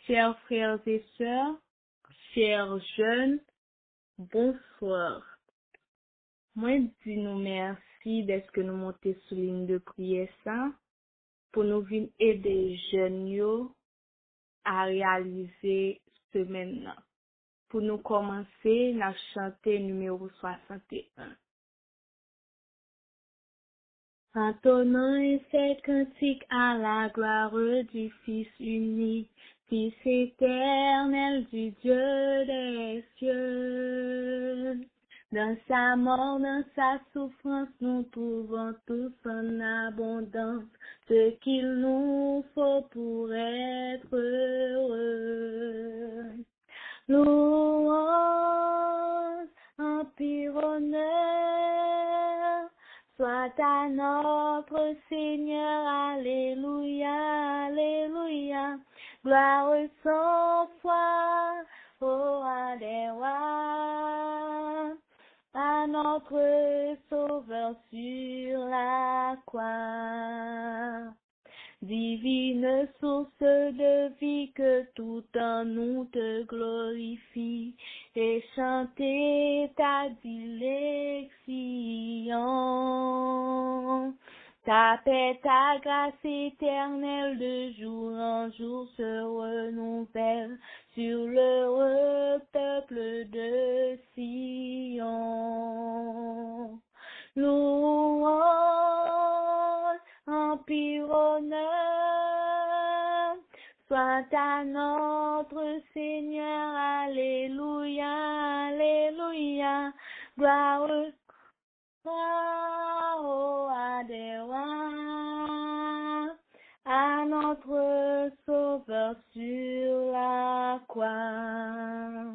Chers frères et sœurs, chers jeunes, bonsoir. Moi, dis nous merci d'être nous monter sur ligne de prière ça, pour nous venir aider jeunes yo à réaliser semaine. Pour nous commencer, nous chanter numéro 61. Entonnant et cette cantique à la gloire du Fils unique, Fils éternel du Dieu des cieux. Dans sa mort, dans sa souffrance, nous trouvons tous en abondance ce qu'il nous faut pour être heureux. Louange, empire, honneur, soit à notre Seigneur, alléluia, alléluia, gloire sans foi, au roi des rois, à notre Sauveur sur la croix. Divine source de vie, que tout en nous te glorifie, et chanter ta dilection. Ta paix, ta grâce éternelle de jour en jour se renouvelle sur l'heureux peuple de Sion. Louange, empire, honneur, soit à notre Seigneur, alléluia, alléluia, gloire au roi des rois, à notre Sauveur sur la croix.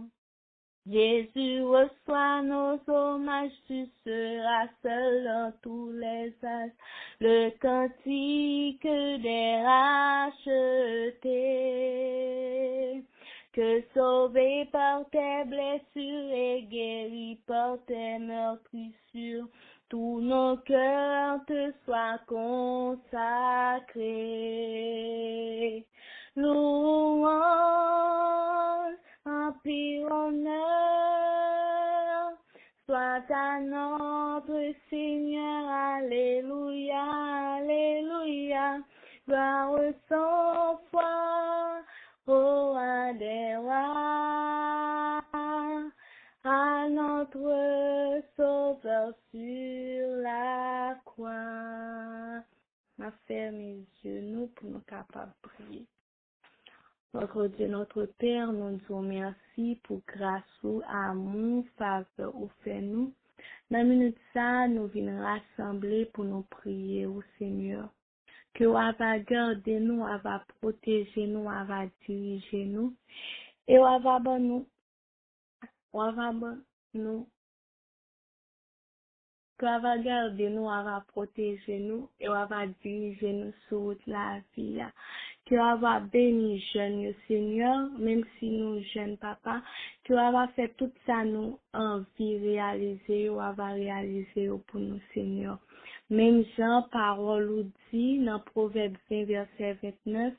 Jésus, reçois nos hommages, tu seras seul dans tous les âges, le cantique des rachetés. Que sauvé par tes blessures et guéri par tes meurtrissures, tous nos cœurs te soient consacrés. Louange, empire, honneur, soit à notre Seigneur, alléluia, alléluia, gloire sans foi, au roi des rois, à notre Sauveur sur la croix. Ma ferme les yeux, nous, pour nous capables de prier. Notre Dieu, notre Père, nous disons merci pour grâce ou amour, faveur ou fait nous. Dans la minute ça, nous venons rassembler pour nous prier au Seigneur. Que vous va garder nous, vous va protéger nous, vous va diriger nous. Et vous va nous, que vous va garder nous, vous va protéger nous, et vous va diriger nous sur la vie. Que vous va bénir jeunes, Seigneur, même si nous jeunes papa, que vous va faire tout ça nous envie réaliser, ou va réaliser pour nous, Seigneur. Même Jean, parole ou dit, dans Proverbe 20, verset 29,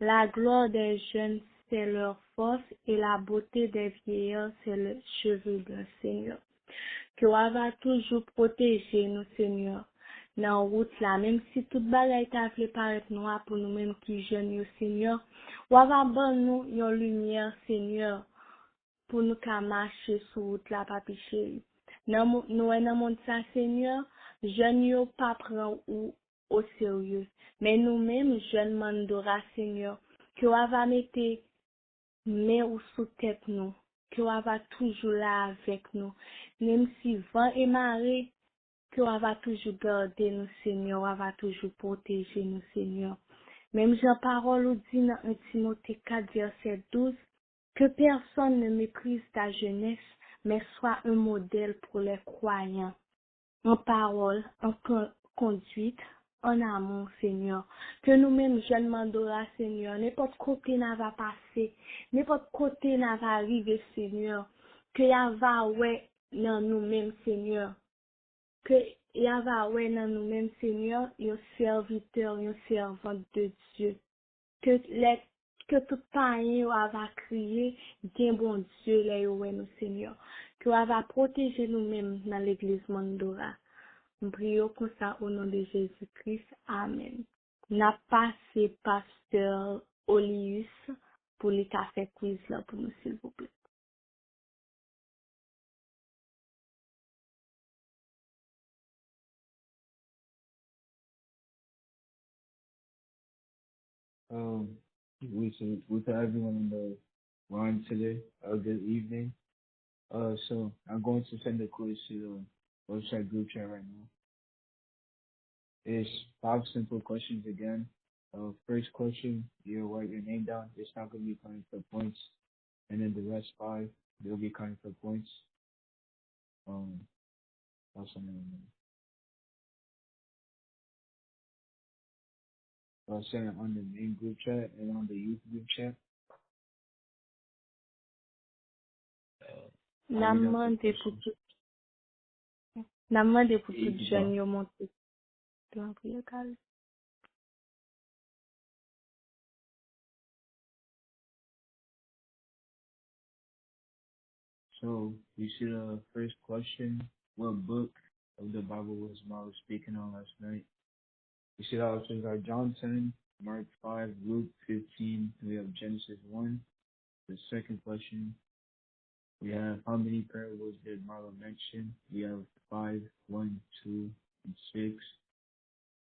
la gloire des jeunes, c'est leur force, et la beauté des vieillards, c'est le cheveu d'un Seigneur. Que on va toujours protéger nous, Seigneur, dans la route là, même si toute bagaille t'a fait paraître noir pour nous-mêmes qui jeunes, Seigneur, on va bon nous une lumière, Seigneur, pour nous qu'à marcher sur route là, papi chéri. Nous, dans le monde ça, Seigneur, jeunes yo pas prend ou au sérieux, mais nous-mêmes, jeunes mandora, Seigneur, que on va mettre mais ou sous tête nous, que on va toujours là avec nous, même si vent et marée, que on va toujours garder nous, Seigneur, on va toujours protéger nous, Seigneur. Même Jean parole ou dit dans 1 Timothée 4, verset 12, que personne ne méprise ta jeunesse, mais soit un modèle pour les croyants, en parole, en conduite, en amour, Seigneur. Que nous-mêmes, jeunes mandora, Seigneur, n'importe côté n'a va passer, n'importe côté n'a va arriver, Seigneur. Que y va ouais dans nous-mêmes, Seigneur. Que y va ouais dans nous-mêmes, Seigneur, un serviteur, un servante de Dieu. Que que tout païen va crier, bien bon Dieu, là, nous, Seigneur. Que va protéger nous-mêmes dans l'église Mandora. Nous prions comme ça au nom de Jésus-Christ. Amen. N'a passé pasteur Olius pour les cafés quiz là pour nous, s'il vous plaît. We to everyone in the line today. Good evening. So I'm going to send a quiz to the website group chat right now. It's 5 simple questions again. First question, you write your name down. It's not going to be counting for points, and then the rest 5 they'll be counting for points. I'll send it. I'll send it on the main group chat and on the youth group chat. N'a demandé pour tout jeune yo monter dans le calme. So you see the first question: what book of the Bible was Marla speaking on last night? You see the options are John 10, Mark 5, Luke 15. We have Genesis 1. The second question, we have how many parables did Marla mention? We have 5, 1, 2, and 6.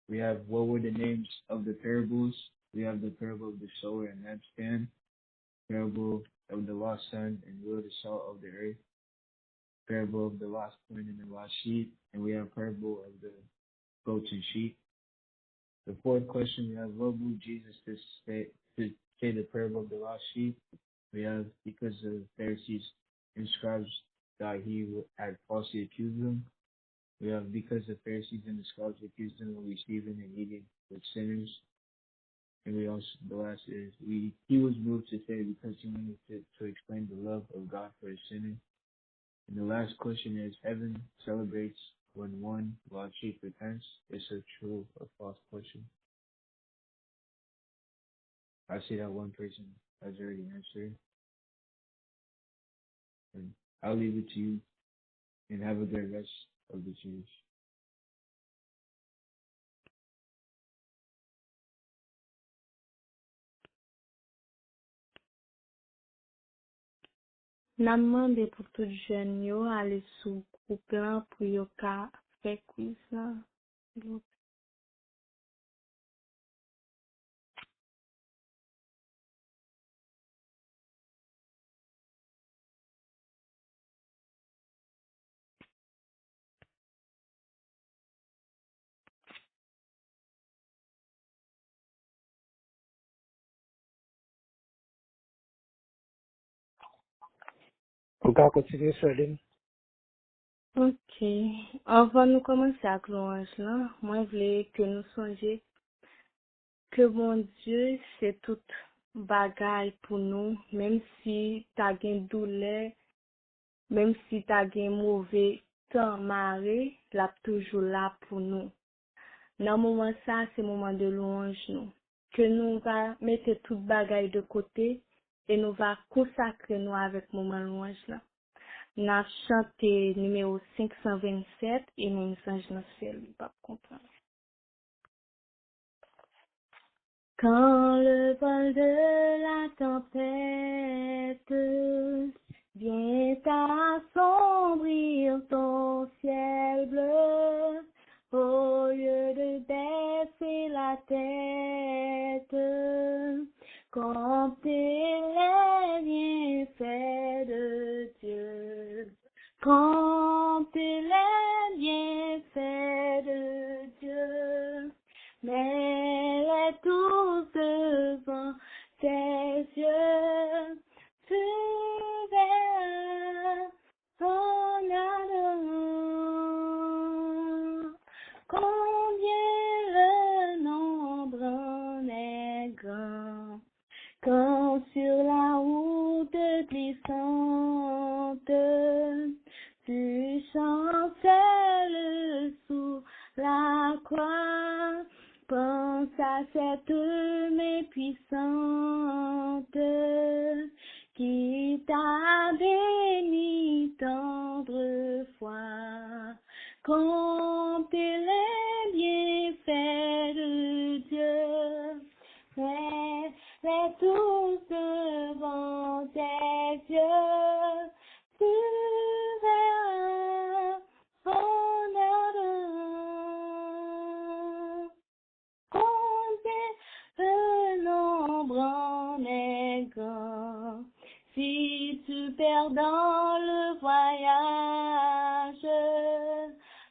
We have what were the names of the parables? We have the parable of the sower and lampstand, parable of the lost son and will the salt of the earth, parable of the lost coin and the lost sheep, and we have parable of the goats and sheep. The fourth question, we have what moved Jesus to say the parable of the lost sheep? We have because the Pharisees and scribes thought he had falsely accused them. We have because the Pharisees and the scribes accused him of receiving and eating with sinners. And we also, the last is, he was moved to say because he wanted to explain the love of God for his sinners. And the last question is, heaven celebrates when one lost sheep repents. It's a true or false question. I see that one person has already answered. And I'll leave it to you and have a good rest of the series. N'a demandé pour tout jeune yo aller sous groupe là pour yo ka faire quiz là. On va continuer sur ligne. Ok. Avant nous commencer à louange là, moi je voulais que nous songions que mon Dieu c'est tout bagaille pour nous, même si t'as gain douleur, même si t'as gain mauvais temps maré, l'a toujours là pour nous. Dans moment ça, c'est moment de louange nous. Que nous va mettre toute bagaille de côté et nous va consacrer nous avec moment louange là. Nous avons chanté numéro 527 et nous sommes pas comprendre. Quand le vol de la tempête vient assombrir ton ciel bleu, au lieu de baisser la tête, contempler les bienfaits de Dieu. Contempler les bienfaits de Dieu. Mets-les tous devant tes yeux, tu verras son adorant. Combien le nombre Dans sa cette main puissante qui t'a béni tendrefois. Comptez les bienfaits de Dieu, mais tous devant tes yeux, tu verras son ardent. Comptez le nombre en est grand. Si tu perds dans le voyage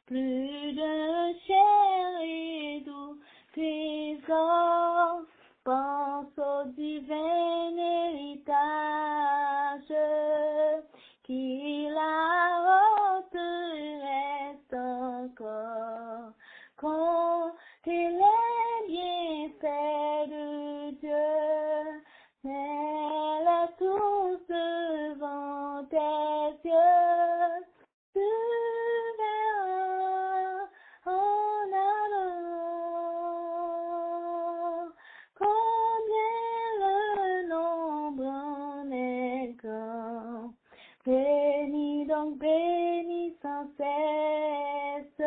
plus de chair et doux trésor, pense au divin héritage qui la haute reste encore. Comptez les bienfaits de Dieu, mets-les tous devant tes yeux, tu verras en allant combien le nombre en est grand. Bénis donc, bénis sans cesse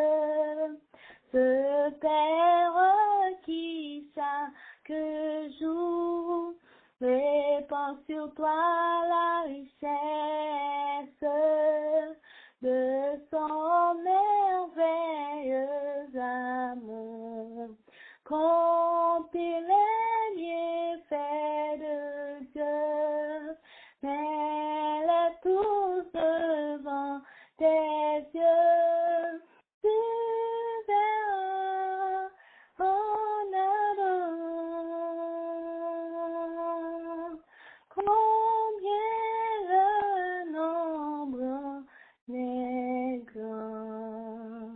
ce Père qui chaque jour répand sur toi la richesse de son merveilleux amour. Comptez les bienfaits de Dieu, mets-les tous devant tes yeux, tu verras en allant combien le nombre est grand.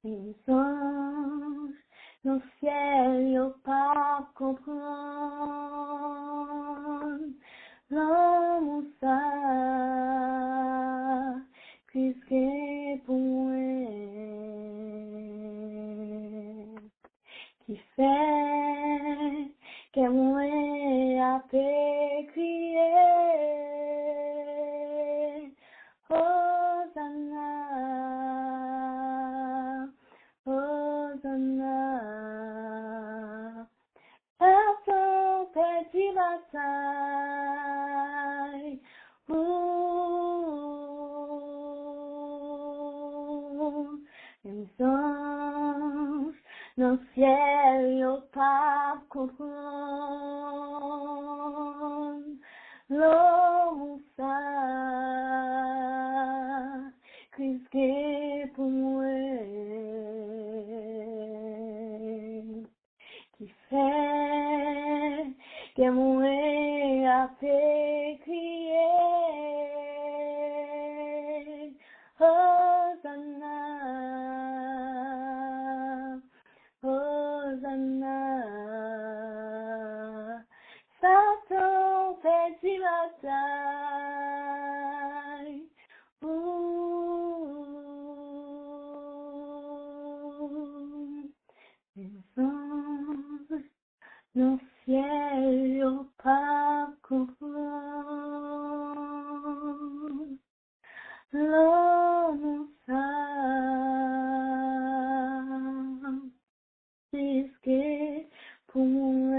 Les anges dans le ciel y'ont pas comprendre l'homme ça qu'est-ce pour moi qui fait que moi a fait crier Hosanna, Hosanna. Par ton petit bataille, les anges dans le ciel y'ont pas comprendre l'homme ça qu'est-ce pour moi qui fait que moi a fait crier Hosanna, Hosanna. Satan fait du bataille. Les anges dans le ciel y'ont pas comprendre l'homme ça risqué pour moi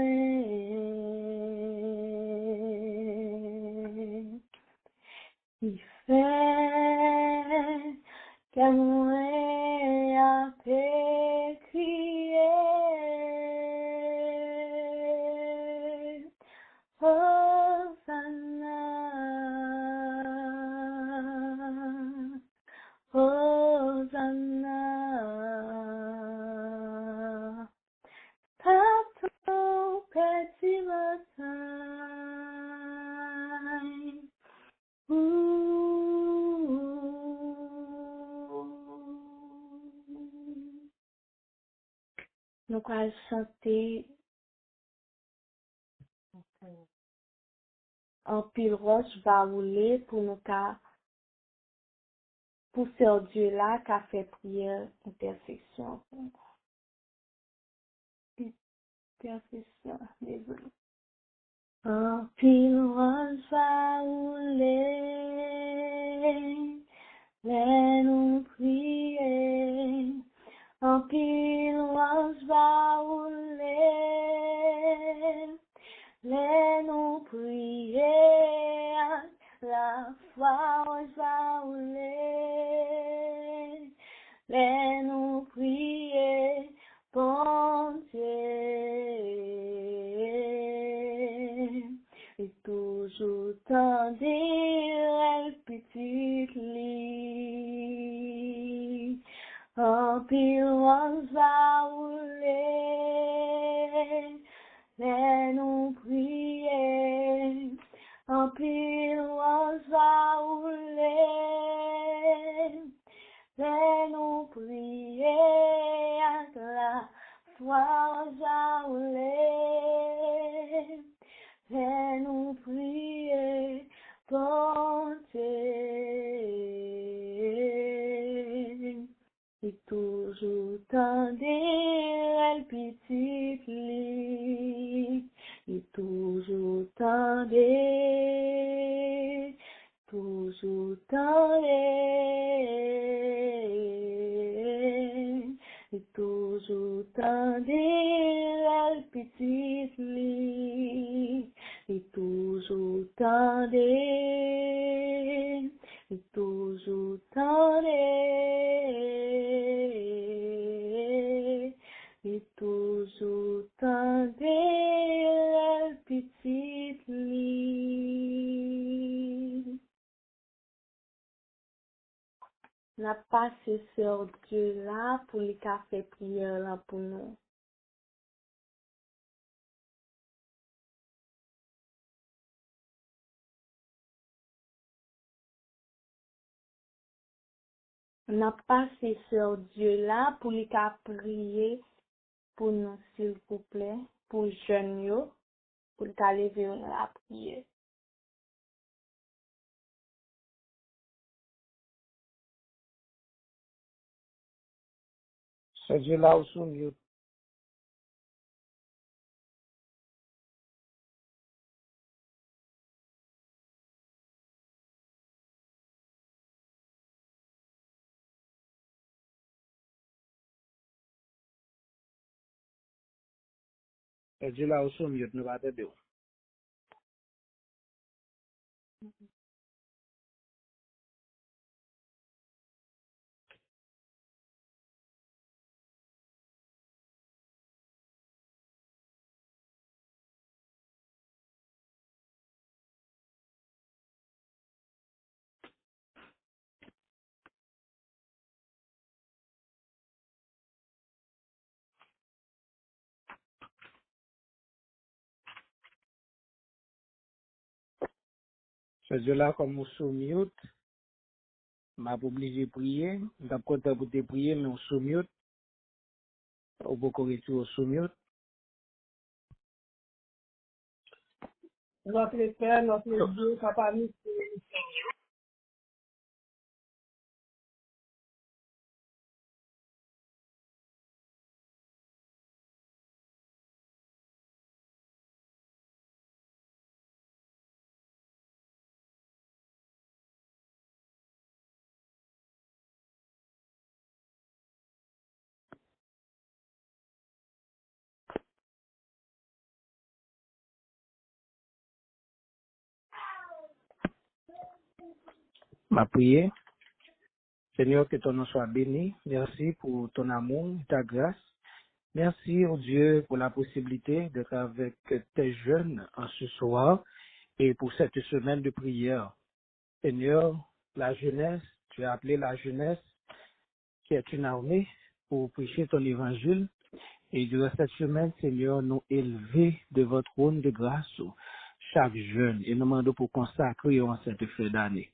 qui fait que moi a fait crier Hosanna, Hosanna. Par ton petit bataille. Nous allons chanter en pile roche va rouler pour nous cas pour ce Dieu là qui a fait prière intercession. intercession. Désolé. Un pile rose va rouler, mais nous prier. Un pile rose va rouler, mais nous prier. La foi rose va rouler, mais nous prier. Bon Dieu, et toujours tendre elle petite lit, en pile on va rouler, mais nous prier, en pile on va rouler, mais nous prier à la foi va rouler, mais nous prier pour Dieu. Et toujours tendre elle petite lit, et toujours tendre, et toujours tendre elle petite lit, et toujours tendre, et toujours tendre, et toujours tendre elle petite lit. N'a pas sur Dieu là pour les cafés prière là pour nous. N'a pas sur Dieu là pour les cafés prier pour nous s'il vous plaît, pour jeunes yo, pour les cafés lever la prière. Ce Dieu là au soumis, ce Dieu là au soumis, nous va t'aider. Ce Dieu là comme au soumis, m'a pas obligé de prier, m'a content pour te prier, mais au soumis, au beau correcteur au soumis. Notre Père, notre Dieu, Papa, nous. M'a prié. Seigneur, que ton nom soit béni. Merci pour ton amour, ta grâce. Merci, oh Dieu, pour la possibilité d'être avec tes jeunes en ce soir et pour cette semaine de prière. Seigneur, la jeunesse, tu as appelé la jeunesse qui est une armée pour prêcher ton évangile. Et durant cette semaine, Seigneur, nous élever de votre trône de grâce chaque jeune et nous demandons pour consacrer en cette fin d'année.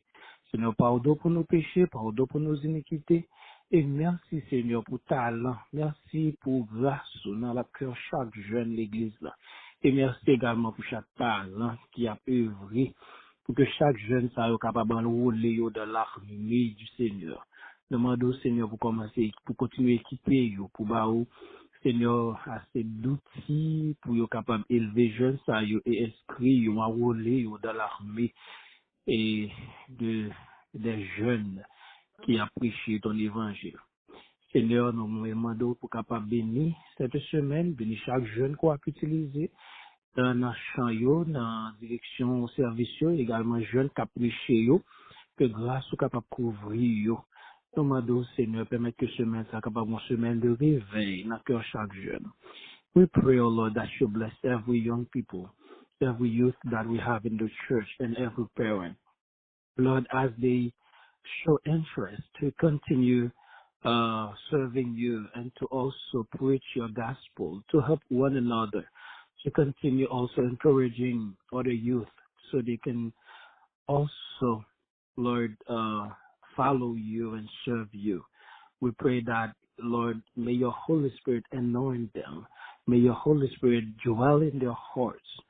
Seigneur, pardon pour nos péchés, pardon pour nos iniquités. Et merci, Seigneur, pour talent. Merci pour grâce dans la cœur chaque jeune l'église là. Et merci également pour chaque parent qui a œuvré pour que chaque jeune soit capable d'enrôler dans l'armée du Seigneur. Demandons, Seigneur, pour commencer, pour continuer à équiper, pour Seigneur, assez d'outils pour être capable d'élever jeunes, ça, et inscrire, enrôler dans l'armée et des jeunes qui apprécient ton évangile. Seigneur, nous nous demandons pour capable bénir cette semaine, bénir chaque jeune qu'on a utilisé dans le champ, dans la direction service, également jeunes qui apprécient, que grâce soit capable de couvrir. Nous demandons, Seigneur, permettre que semaine soit capable une semaine de réveil dans le cœur de chaque jeune. We pray, O Lord, that you bless every young people, every youth that we have in the church, and every parent. Lord, as they show interest to continue serving you and to also preach your gospel, to help one another, to continue also encouraging other youth so they can also, Lord, follow you and serve you. We pray that, Lord, may your Holy Spirit anoint them. May your Holy Spirit dwell in their hearts.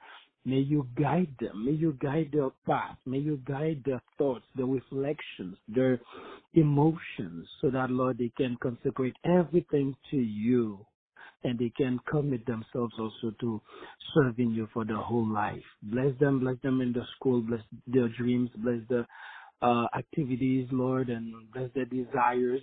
May you guide them. May you guide their path. May you guide their thoughts, their reflections, their emotions, so that, Lord, they can consecrate everything to you and they can commit themselves also to serving you for their whole life. Bless them in the school, bless their dreams, bless the activities, Lord, and bless their desires.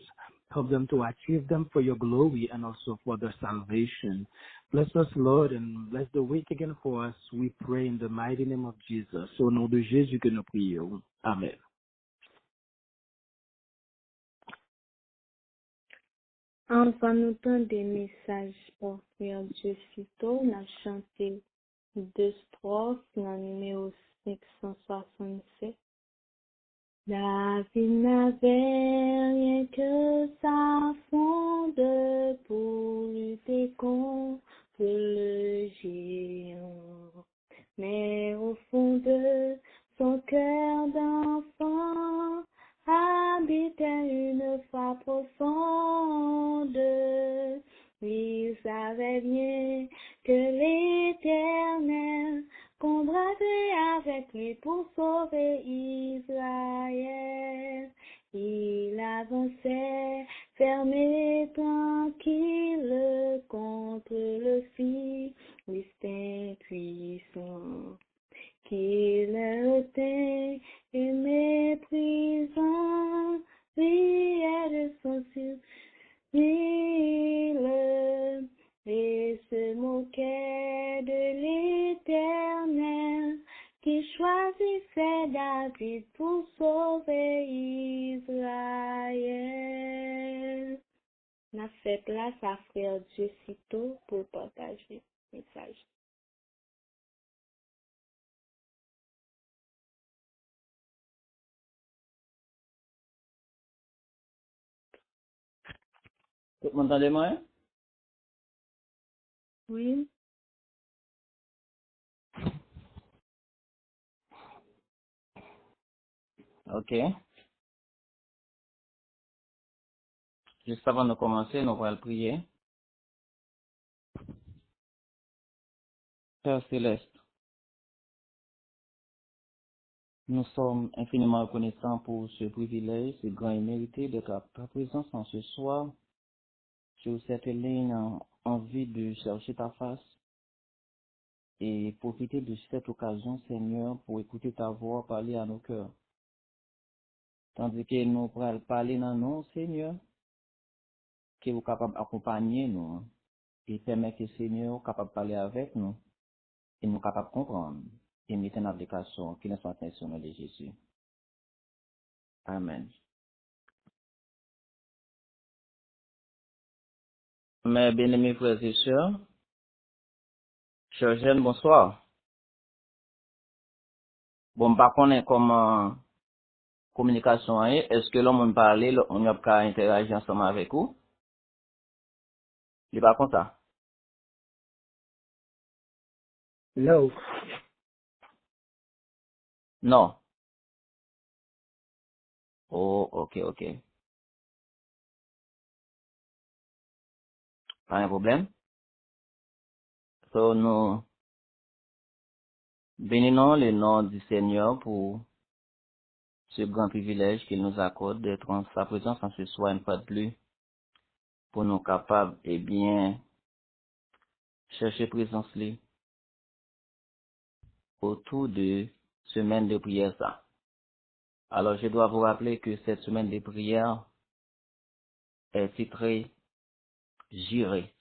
Help them to achieve them for your glory and also for their salvation. Bless us, Lord, and bless the week again for us. We pray in the mighty name of Jesus. Au nom de Jésus que nous prions. Amen. Enfin, nous tend des messages pour frère Dieu sitôt, on a chanté 2 strophes dans le numéro 567. David n'avait rien que sa fronde pour lutter contre le géant. Mais au fond de son cœur d'enfant habitait une foi profonde. Il savait bien que l'Éternel combattrait avec lui pour sauver Israël. Il avançait ferme et tranquille contre le Philistin puissant, qu'il retint et méprisant, riait de son supplice et se moquait de l'Éternel qui choisissait David pour sauver Israël. On a fait place à frère Dieu sitôt pour partager le message. Tout le monde entend moi? Oui. Ok. Juste avant de commencer, nous allons prier. Père Céleste, nous sommes infiniment reconnaissants pour ce privilège, ce grand et mérité d'être à ta présence en ce soir, sur cette ligne en envie de chercher ta face et profiter de cette occasion, Seigneur, pour écouter ta voix parler à nos cœurs. Tandis que nous pourrons parler dans nous, Seigneur, que vous capable d'accompagner nous et permettre que Seigneur capable de parler avec nous et nous capable de comprendre et mettre en application qui nous soit au nom de Jésus. Amen. Mes bien-aimés frères et sœurs, chers jeunes, bonsoir. Bon, par contre, comme communication, est-ce que l'on me parle, on n'a pas interagir ensemble avec vous? Il n'est pas comme ça? No. Non. Oh, ok. Pas un problème. So, nous bénissons le nom du Seigneur pour ce grand privilège qu'il nous accorde d'être en sa présence en ce soir une fois de plus, pour nous capables, chercher présence li autour de semaine de prière ça. Alors, je dois vous rappeler que cette semaine de prière est titrée J'irai.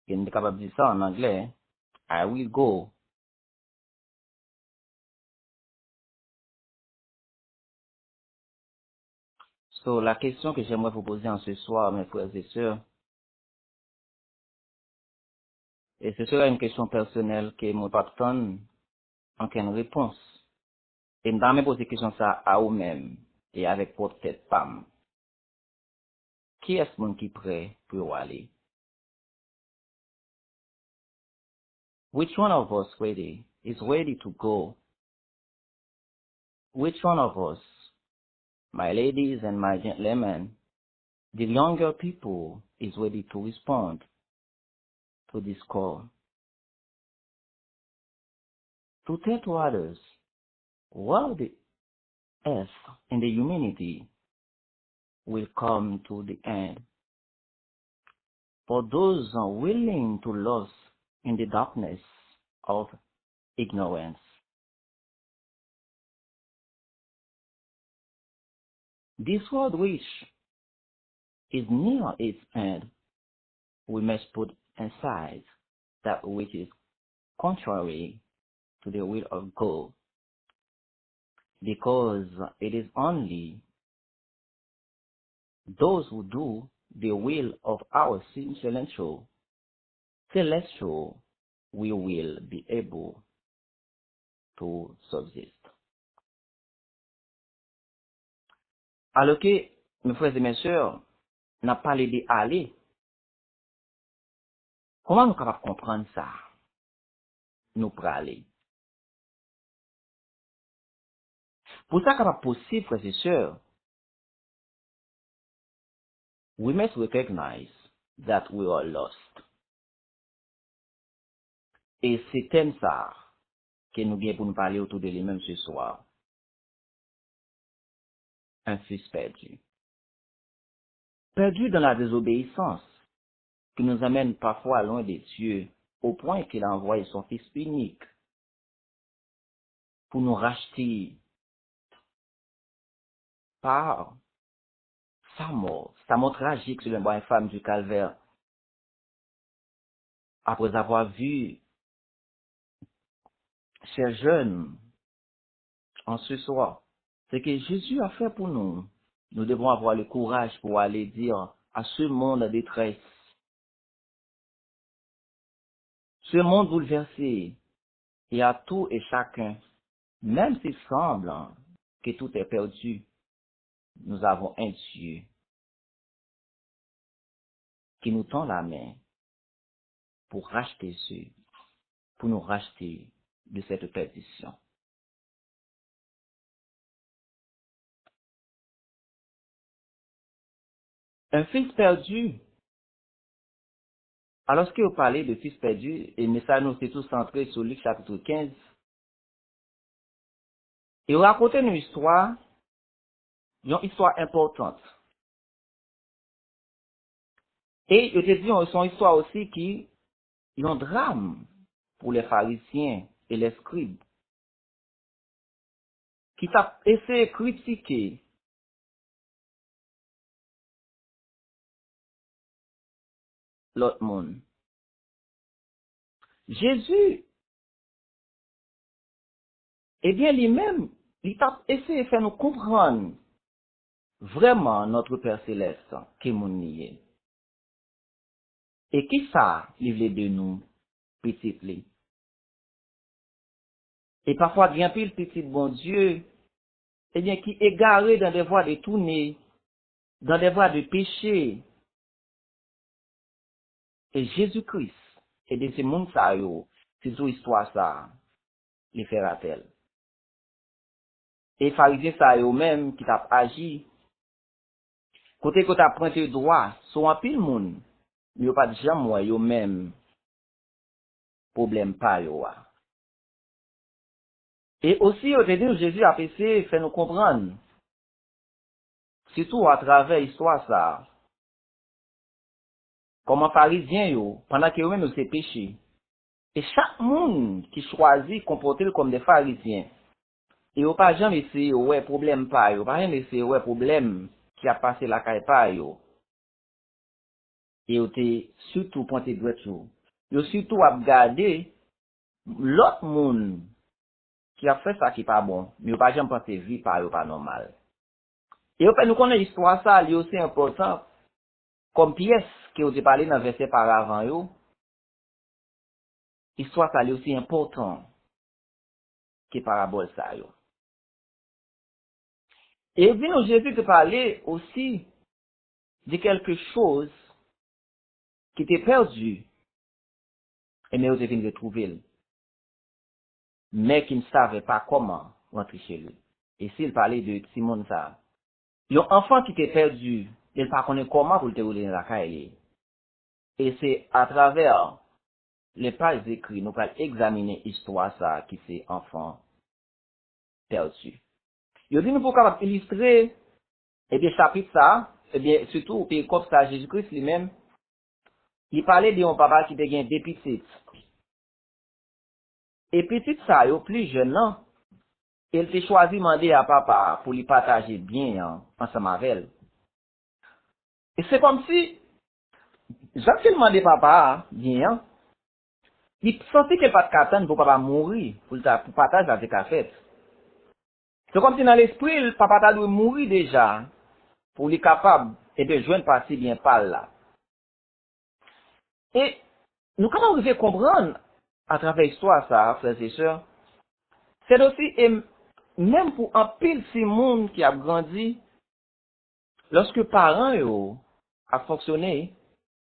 Et on est capable de dire ça en anglais. I will go. So, la question que j'aimerais vous poser en ce soir, mes frères et sœurs, et ce sera une question personnelle que moi pas attendre en quelle réponse. Et m'dame me poser question ça à vous-même et avec votre tête pam. Qui est-ce monde qui prêt pour aller? Which one of us is ready to go? Which one of us, my ladies and my gentlemen, the younger people, is ready to respond to this call? To tell to others what the earth and the humanity will come to the end. For those willing to lose in the darkness of ignorance. This world which is near its end, we must put aside that which is contrary to the will of God, because it is only those who do the will of our celestial, we will be able to subsist. Alors que, mes frères et mes sœurs, n'a parlé de aller, comment nous sommes capables de comprendre ça? Nous pour aller. Pour ça capable possible, frères et sœurs, we must recognize that we are lost. Et c'est thème ça que nous gagnons pour nous parler autour de lui-même ce soir. Un fils perdu. Perdu dans la désobéissance, qui nous amène parfois loin de Dieu, au point qu'il a envoyé son fils unique pour nous racheter par sa mort tragique sur le bois infâme du calvaire, après avoir vu ces jeunes en ce soir. Ce que Jésus a fait pour nous, nous devons avoir le courage pour aller dire à ce monde en détresse, ce monde bouleversé, et à tout et chacun, même s'il semble que tout est perdu, nous avons un Dieu qui nous tend la main pour nous racheter de cette perdition. Un fils perdu. Alors que vous parlez de fils perdu, et le message nous est tout centré sur Luc chapitre 15, et vous racontez une histoire importante. Et je te dis, son histoire aussi qui est un drame pour les pharisiens et les scribes, qui t'a essayé de critiquer l'autre monde. Jésus, eh bien, lui-même, il t'a essayé de faire nous comprendre vraiment notre Père Céleste, qui est mon nié. Et qui ça, il voulait de nous, petit li. Et parfois, bien pile petit bon Dieu, eh bien, qui est égaré dans des voies de tourner, dans des voies de péché. Et Jésus-Christ, et de ce monde ça, c'est une histoire ça, les faire appel. Et pharisiens ça, eux-mêmes, qui t'a agi, côté que t'as pointé droit, sont un pile monde, mais y'a pas de jamais moi, eux-mêmes, problème pas, yo. Et aussi, au début, Jésus a essayé de faire nous comprendre, surtout à travers l'histoire ça, comme un pharisien, yo, pendant que eux-mêmes, c'est péché. Et chaque monde qui choisit comporter comme des pharisiens, et yo pas jamais essayé, ouais, problème pas, yo, pas jamais essayé, ouais, problème qui a passé la caille pas, yo. Et yo te surtout pointé droit, yo surtout à regarder l'autre monde qui a fait ça qui pas bon, mais yo pas jamais pensé vie pas, yo pas normal. Et yo, nous connaissons l'histoire ça, lui aussi important, comme pièce que vous avez parlé dans le verset par avant, yo, histoire ça lui aussi important que parabole ça, yo. Et puis nous, Jésus te parlait aussi de quelque chose qui était perdu, et mais vous avez venu retrouver, mais qui ne savait pas comment rentrer chez lui. Et s'il parlait de Simon ça, il y a un enfant qui était perdu, il ne connaît pas comment pour le rouler dans la caille. Et c'est à travers les pages écrites, nous allons examiner l'histoire ça qui c'est enfant perdu. Il dit nous pour capable illustrer, eh bien, chapitre ça, eh bien, surtout, et comme ça, Jésus-Christ lui-même, il parlait de un papa qui était des petites. Et petite ça, au plus jeune, non, il t'a choisi demander à papa pour lui partager bien, ensemble avec elle. Et c'est comme si, Jacques demandé papa, bien, il sentait qu'il pas de attendre pour papa mourir, pour partager avec la fête. C'est comme si dans l'esprit, le papa t'a dû mourir déjà, pour lui capable, et de joindre partie bien par là. Et, nous, comment vous devez comprendre, à travers l'histoire, ça, frères et sœurs, c'est aussi, et même pour un pile si monde qui a grandi, lorsque parents, yo, a fonctionné,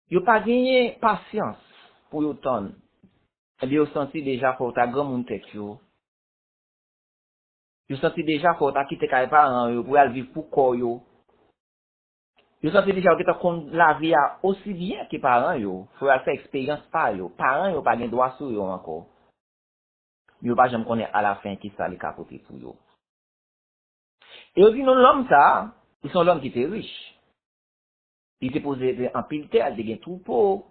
yo pas gagné patience pour yo ton. Et bien, yo senti déjà faut ta grand monde tête yo. Yo senti déjà faut ta quitter kay parents yo pour aller vivre pour corps yo. Yo senti déjà que ta kon la vie a aussi bien que parents yo. Faut faire expérience par yo. Parents yo pas gen droit sur yo encore. Yo pas jamais connaît à la fin qui ça li capoter pour yo. Et yo dit non l'homme ça, ils sont l'homme qui était riche. Il était posé en pile terre, il était troupeau,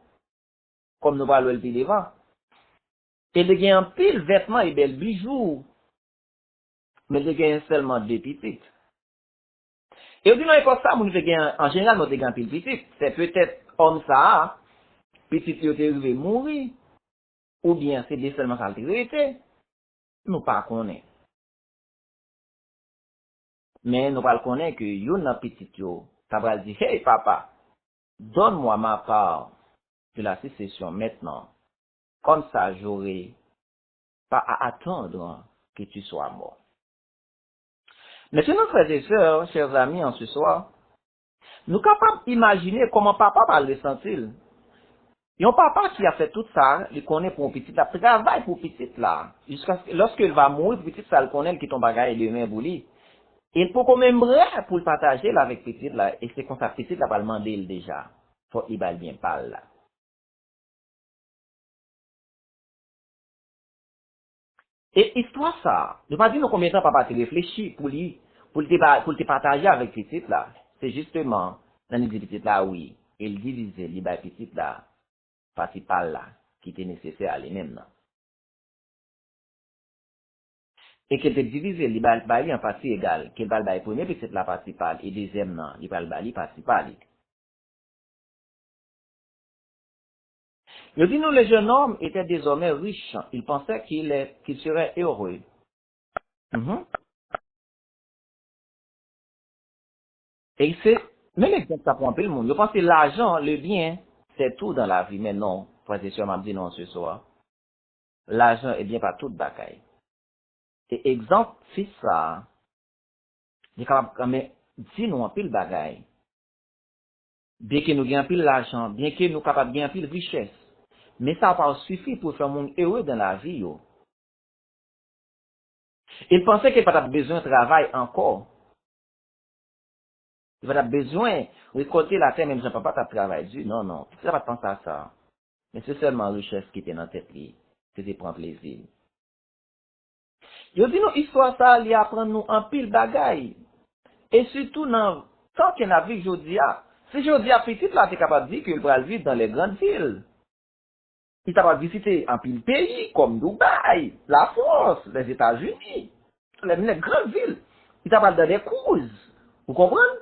comme nous parlons le devant. Et il y a un pile vêtements et belles bijoux, mais il y a seulement deux petites. Et au dit non, époque ça, en général, nous avons un pile petit. C'est peut-être homme ça, petit qui est arrivé mourir, ou bien c'est des seulement ça qui nous pas connaît. Mais nous pas connaît que yon a petit yo, ça va dire, hey papa, donne-moi ma part de la sécession maintenant. Comme ça, j'aurai pas à attendre que tu sois mort. Maintenant, frères et sœurs, chers amis, en ce soir, nous sommes capables d'imaginer comment papa va le sentir. Il y a un papa qui a fait tout ça, il connaît pour un petit, il travaille pour petit là. Lorsqu'il va mourir, petit ça, il connaît qui tombe bagaille de main pour lui. Il peut quand même vrai pour le partager là avec petit là, et c'est comme ça petit là va le demander déjà. Faut qu'il va bien parler là. Et histoire ça, ne pas dire combien de temps papa te réfléchit pour te partager avec petit là. C'est justement, dans les petites là, oui, il divisait les petites là, principal là, qui était nécessaire à lui-même là. Et qu'il te divise les balles en partie égale, qu'il va le premier petite la principale, et deuxième là, il va le bailler principal. Il dit nous, le jeune homme était désormais riche, il pensait qu'il serait heureux. Et c'est, même exemple, ça prend un peu le monde. Je pense que l'argent, le bien, c'est tout dans la vie, mais non. Frère et sœur m'a dit non ce soir. L'argent est bien pas toute bagaille. Et exemple, c'est ça. Il est capable quand même, si nous en pile bagaille, bien que nous gagnons pile l'argent, bien que nous capables de gagner pile richesse, mais ça va pas suffire pour faire un monde heureux dans la vie, yo. Il pensait qu'il n'y a pas besoin de travail encore. Il va avoir besoin de récolter la terre, même si papa t'a travaillé dur. Non, non. Tu ne vas pas penser à ça. Mais c'est seulement la richesse qui était dans la tête, que tu prends plaisir. Je dis nous, histoire ça, il apprend nous en pile bagaille. Et surtout, tant qu'il y a vu, je dis, Si je dis à petit là, tu es capable de dire qu'il va vivre dans les grandes villes. Il est capable de visiter un pile pays comme Dubaï, la France, les États-Unis, les grandes villes. Il est capable de des cruises. Vous comprenez?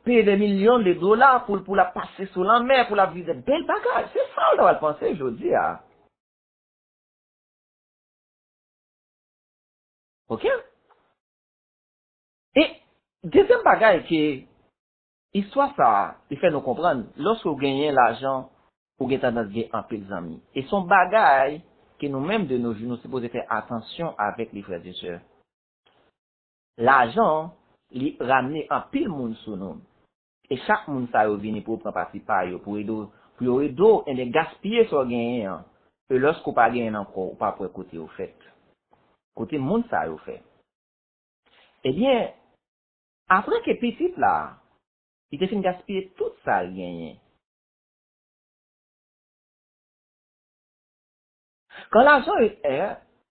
Payer des millions de dollars pour la passer sur la mer, pour la vivre des belles bagages. C'est ça qu'on doit penser, je dis. Hein. OK? Et deuxième bagage qui histoire ça, il fait nous comprendre, lorsque vous gagnez l'argent, vous gagnez tendance à gagner un peu d'amis. Et son bagage que nous-mêmes de nos jours, nous sommes supposés faire attention avec les frères et sœurs. L'argent, il ramène un pile monde sur nous. Et chaque monde ça vient pour prendre parti par eux, pour aider et de gaspiller sur gagner. Et lorsqu'on pas gagner encore, pas pour côté au fait. Côté monde ça au fait. Eh bien, après que petit là, il te fait gaspiller tout ça gagné. Quand l'argent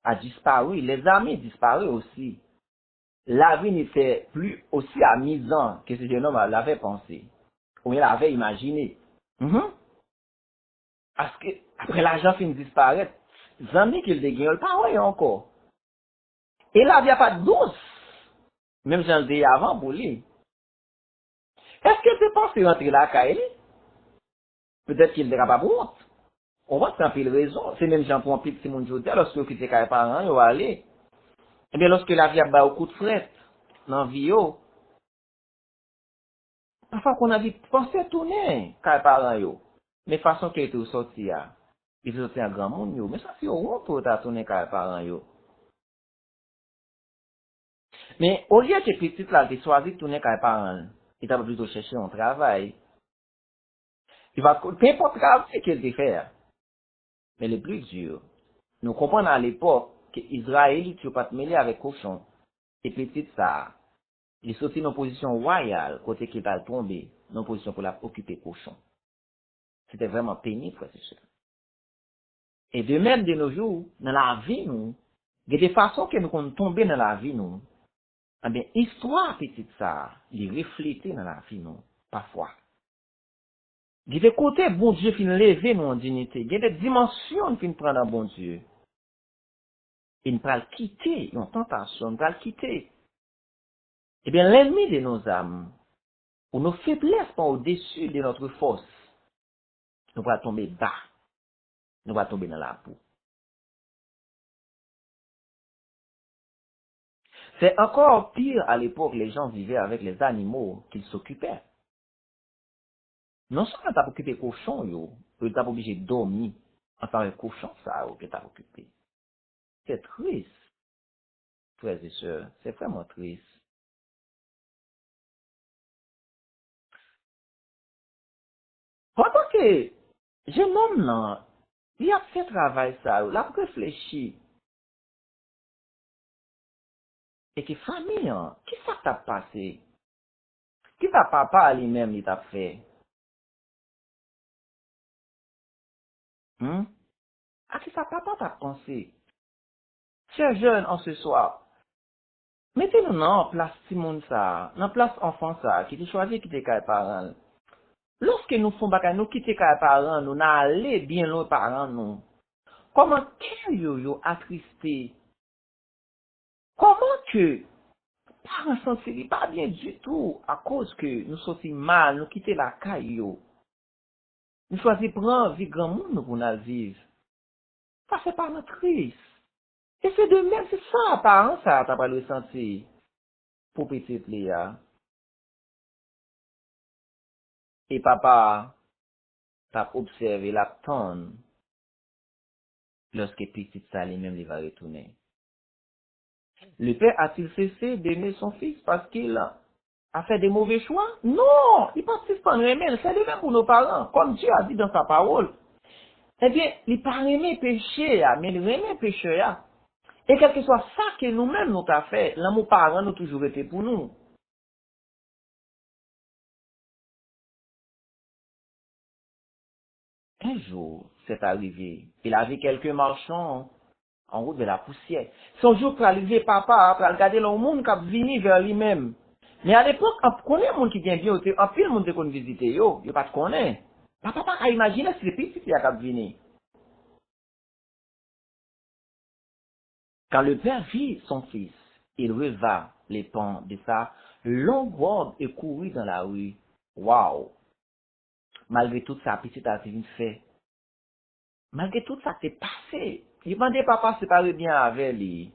a disparu, les amis disparu aussi. La vie n'était plus aussi amusante que ce jeune homme l'avait pensé. Ou il l'avait imaginé. Parce que, après l'argent finit de disparaître, les amis qu'il dégagne, pas ouais encore. Et la vie n'a pas de douce. Même j'en disais avant pour lui. Est-ce que tu penses rentrer là, Kaeli? Peut-être qu'il n'ira pas pour. On voit que c'est un peu de raison. C'est même Jean pour un petit monde aujourd'hui, lorsque vous quittez les parents, ils vont aller. Eh bien, lorsque la vie a beaucoup de fret dans la vie, parfois qu'on a dit, pensez tourner, quand les parents, mais façon que tu sorti, ils sont un grand monde, mais ça c'est honte pour tourner quand les parents, mais au lieu que petit là, tu choisis de tourner quand les parents, il t'a plutôt chercher un travail. Il va, peu importe le travail qu'il te fait, mais le plus dur, nous comprenons à l'époque qu'Israël, tu ne peux pas te mêler avec cochon. Et petit ça, il sortit dans une position royale, côté qu'il va tomber, dans une position pour occuper cochon. C'était vraiment pénible, frère, c'est sûr. Et de même, de nos jours, dans la vie, nous, il y a des façons que nous sommes tombés dans la vie, nous. Eh bien, histoire petite ça, il refléter dans la vie, nous, parfois. Il y a des côtés, bon Dieu, qui nous lever, nous, en dignité. Il y a des dimensions qui nous prennent dans bon Dieu. Il ne peut le quitter, une tentation, il ne peut le quitter. Eh bien, l'ennemi de nos âmes, ou nos faiblesses sont au-dessus de notre force, nous va tomber bas, nous va tomber dans la boue. C'est encore pire à l'époque, les gens vivaient avec les animaux qu'ils s'occupaient. Non seulement t'as occupé cochon, tu t'as obligé de dormir en tant que cochon, ça, que t'as occupé. C'est triste, frères et sœurs, c'est vraiment triste. Pendant que jeune homme là, il a fait travail ça, il a réfléchi. Et que famille, qui ça t'a passé? Qui t'a papa lui-même il t'a fait? À qui ça papa t'a pensé? Chers jeunes en ce soir, mettez-nous en place Simone ça, en place enfant ça, qui te choisi quitter les parents. Lorsque nous faisons bagay, nous quitter les parents, nous n'allons bien loin parents nous. Comment que yo attristé? Comment que parents sentent pas bien du tout à cause que nous sommes mal, nous quitter la caille yo. Nous choisissons prendre vie grand monde pour nous vivre. Ça c'est pas notre triste. Et c'est de même, c'est ça, parents, ça, t'as pas le senti pour petite Léa. Et papa, t'as observé la tonne lorsque petite ça lui-même il va retourner. Le père a-t-il cessé d'aimer son fils parce qu'il a fait des mauvais choix? Non, il participe en remède, c'est de même pour nos parents, comme Dieu a dit dans sa parole. Eh bien, il pas aimer péché, mais il aime péché. Et quel que soit ça que nous-mêmes nous avons fait, l'amour parents nous toujours été pour nous. Un jour, c'est arrivé. Il a vu quelques marchands en route de la poussière. Son jour pour arriver, papa, pour regarder le monde qui a venu vers lui-même. Mais à l'époque, on connaît les gens qui viennent bien, on pile monde qui visiter yo, yo pas te connaît. Papa pas imaginer si les petits qui a venir. Quand le père vit son fils, il releva les pans de sa longue robe et courut dans la rue. Waouh! Malgré tout ça, petite a fait. Malgré tout ça, c'est passé. Il demandait papa se parler bien avec lui.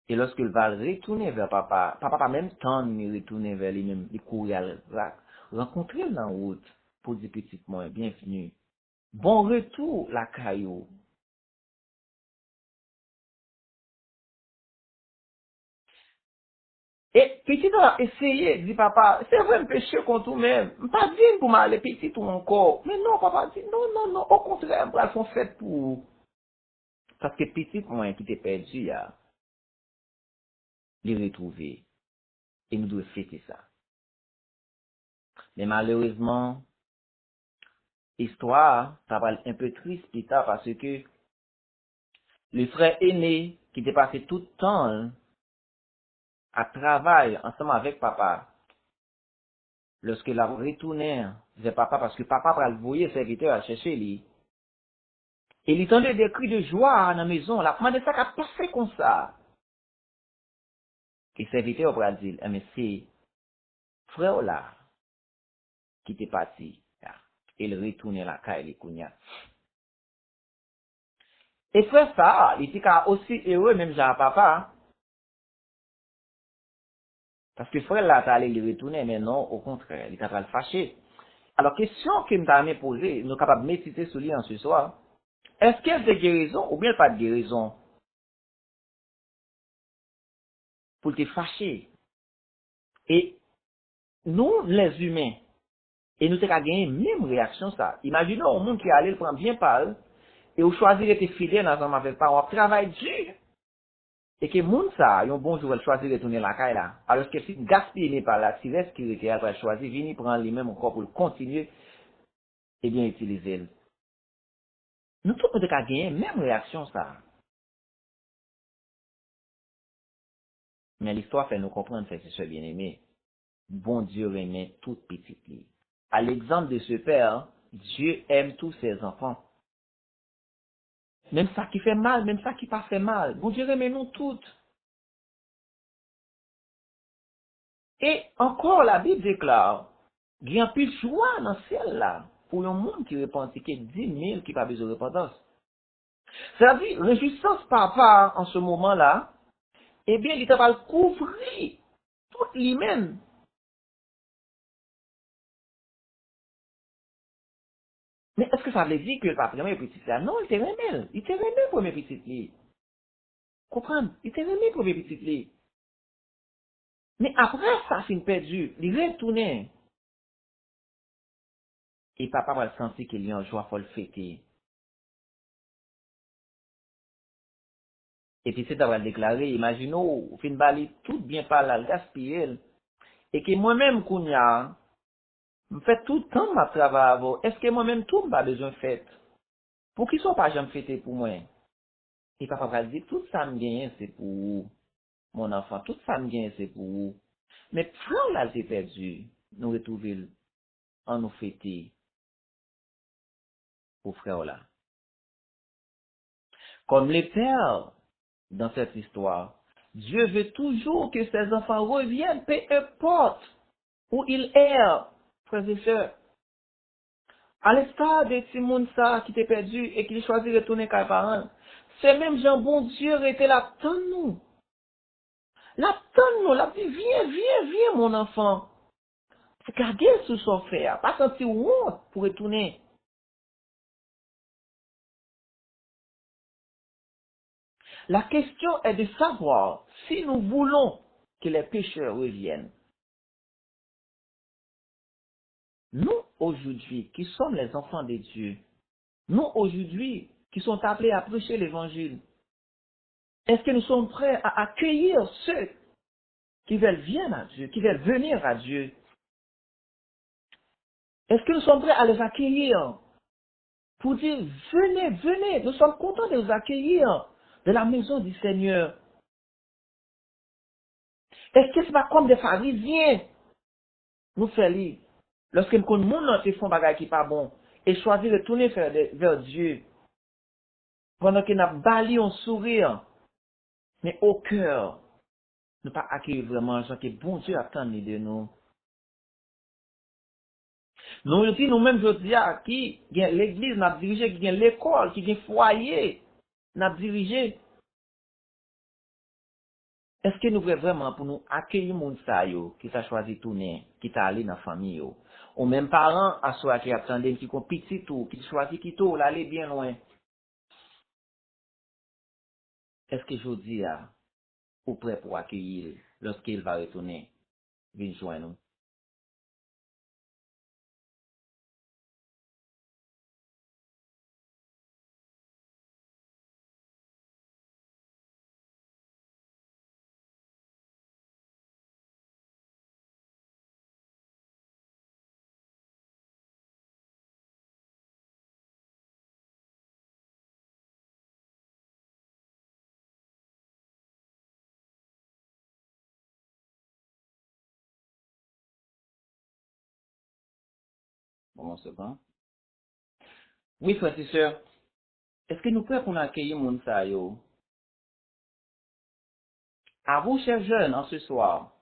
Et lorsqu'il va retourner vers papa, papa pas même temps de retourner vers lui-même, il courir à rencontrer dans la route pour dire petit moi, bienvenue. Bon retour, la caillou. Et petit a essayé, dit papa, c'est vrai, me pécher contre vous-même. Pas dire pour m'aller petit ou encore. Mais non, papa dit, non, non, non, au contraire, elles sont faites pour. Parce que petit moi qui t'est perdu, les retrouver. Et nous devons fêter ça. Mais malheureusement, l'histoire, ça va être un peu triste plus tard parce que le frère aîné, qui était passé tout le temps à travailler ensemble avec papa, lorsqu'il a retourné vers papa, parce que papa va le voyer serviteur à chercher lui, et il entendait des cris de joie dans la maison, la demandé ça qu'a passé comme ça. Et le serviteur va dire, mais c'est frère là qui était parti. Il retournait la caille, les et frère ça, il était aussi heureux, même genre papa, parce que frère là, t'as allé le retourner, mais non, au contraire, il était pas le fâcher. Alors, question que m'a posée, nous sommes capables de méditer sur lui en ce soir, est-ce qu'il y a des guérisons ou bien pas de guérison pour te fâcher? Et nous, les humains, et nous avons gagné même réaction ça. Imaginons un monde qui allait le prendre bien pâle, et au choisir d'être fidèle ensemble avec pas, on travaille dur. Et que moun ça, yon bon jour, elle choisit de retourner la caille là. Alors que si gaspille n'est pas là, si reste qui était, elle va choisir, venir prendre lui-même encore pour continuer, et bien utiliser. Nous tous, nous avons gagné même réaction ça. Mais l'histoire fait nous comprendre, c'est ce bien-aimé. Bon Dieu remet toute petite vie. À l'exemple de ce père, Dieu aime tous ses enfants. Même ça qui fait mal, même ça qui pas fait mal. Bon Dieu remet nous toutes. Et encore la Bible déclare, il y a plus de joie dans le ciel là, pour un monde qui repentit, que 10 000 qui pas besoin de repentance. C'est-à-dire, réjouissance papa en ce moment-là, eh bien, il va le couvrir tout lui-même. Mais est-ce que ça veut dire que le papa est petit là? Non, il te remet. Il te remet pour mes petites lits. Comprendre? Il te remet pour mes petites lits. Mais après ça, c'est une perdu. Il retourne. Et papa va le sentir qu'il y a une joie folle fêter. Et puis c'est d'avoir déclaré, imaginons, fin bali tout bien par la gaspiller. Et que moi-même, Kounia, me fait tout le temps ma travail avant. Est-ce que moi-même tout m'a besoin de fête? Pour qu'ils soient pas jamais fêtés pour moi? Et papa va dire, tout ça me gagne, c'est pour mon enfant. Tout ça me gagne, c'est pour vous. Mais frère là, c'est perdu. Nous retrouver en nous fêter pour frère là. Comme les pères dans cette histoire, Dieu veut toujours que ses enfants reviennent, peu importe où ils errent, frères et sœurs. À l'instar de Simon ça qui t'est perdu et qui choisit de retourner qu'à parents, c'est même Jean bon Dieu était là, attends-nous. Là, attends-nous, là, dit, viens, mon enfant. Regardez sous son frère, pas sentir honte pour retourner. La question est de savoir si nous voulons que les pécheurs reviennent. Nous, aujourd'hui, qui sommes les enfants de Dieu, nous, aujourd'hui, qui sommes appelés à prêcher l'évangile, est-ce que nous sommes prêts à accueillir ceux qui veulent venir à Dieu, qui veulent venir à Dieu? Est-ce que nous sommes prêts à les accueillir pour dire, venez, nous sommes contents de vous accueillir de la maison du Seigneur. Est-ce que c'est pas comme des pharisiens? Nous faisons, lorsque nous connaissons nous font bagay qui pas bon, et choisir de tourner vers Dieu, pendant que nous bali un sourire, mais au cœur, nous pas accueillir vraiment ce que bon Dieu attend de nous. Nous aussi, nous-mêmes, je dis à qui, l'église, n'a dirigé, qui l'école, qui foyer, n'a dirigé. Est-ce que nous voulons vraiment pour nous accueillir mon sayo qui t'a choisi tourner, qui t'a allé dans la famille, ou même parents à soi qui attendent, qui ont petit tout, qui choisit qui tout, l'aller bien loin. Est-ce que je dis à, ou prêt pour accueillir lorsqu'il va retourner, venir joindre nous? Bon, c'est bon. Oui, frères et sœurs, est-ce que nous prêts pour accueillir mon sayo? À vous, chers jeunes, en ce soir,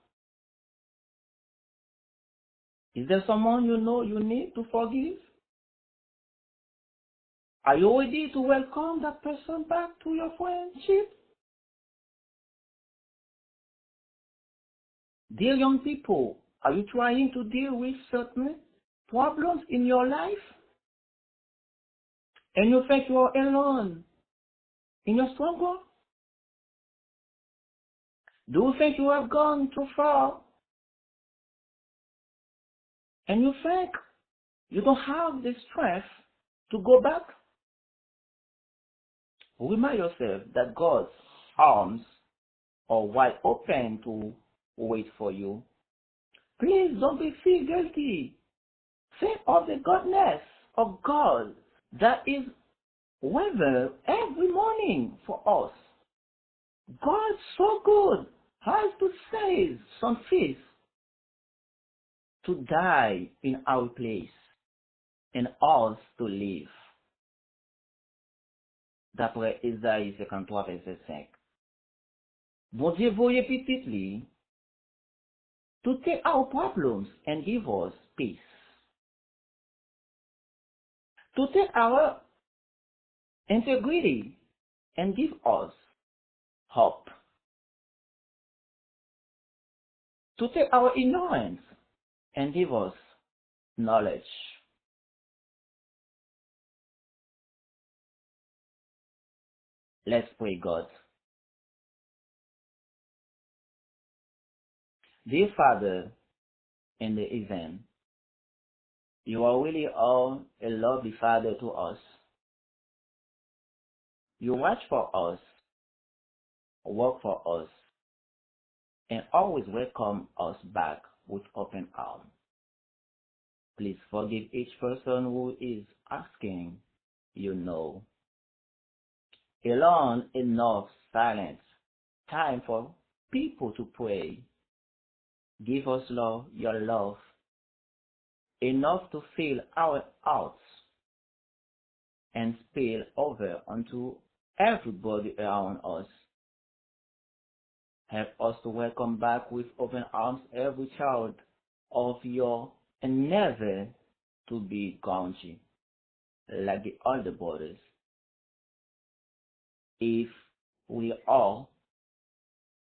is there someone you know you need to forgive? Are you ready to welcome that person back to your friendship? Dear young people, are you trying to deal with certain problems in your life? And you think you are alone in your struggle? Do you think you have gone too far? And you think you don't have the strength to go back? Remind yourself that God's arms are wide open to wait for you. Please don't be feel guilty. Think of the goodness of God that is weather every morning for us. God's so good has to save some fish to die in our place and us to live. D'après Isaïe 53, verset 5. Bon Dieu voyait petitly to take our problems and give us peace. To take our integrity and give us hope. To take our ignorance and give us knowledge. Let's pray, God. Dear Father in the heaven, you are really all a lovely Father to us. You watch for us, work for us, and always welcome us back with open arms. Please forgive each person who is asking, you know. Alone enough silence, time for people to pray. Give us, Lord, your love, enough to fill our hearts and spill over onto everybody around us. Help us to welcome back with open arms every child of your and never to be gougy like the other brothers. If we all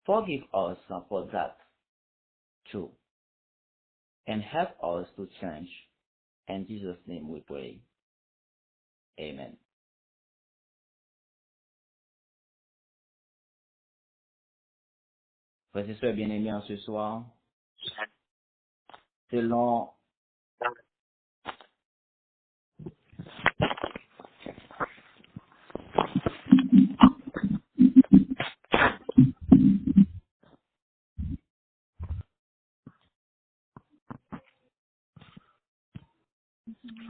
forgive us for that too, and help us to change. In Jesus' name we pray. Amen. Frères et sœurs bien-aimés en ce soir, selon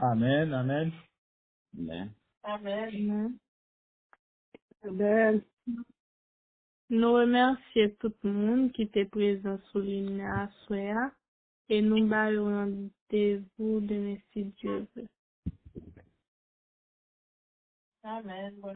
Amen, amen. Amen. Amen. Amen. Nous remercions tout le monde qui était présent sur l'hymne à soir et nous baillons rendez-vous demain si Dieu veut. Amen.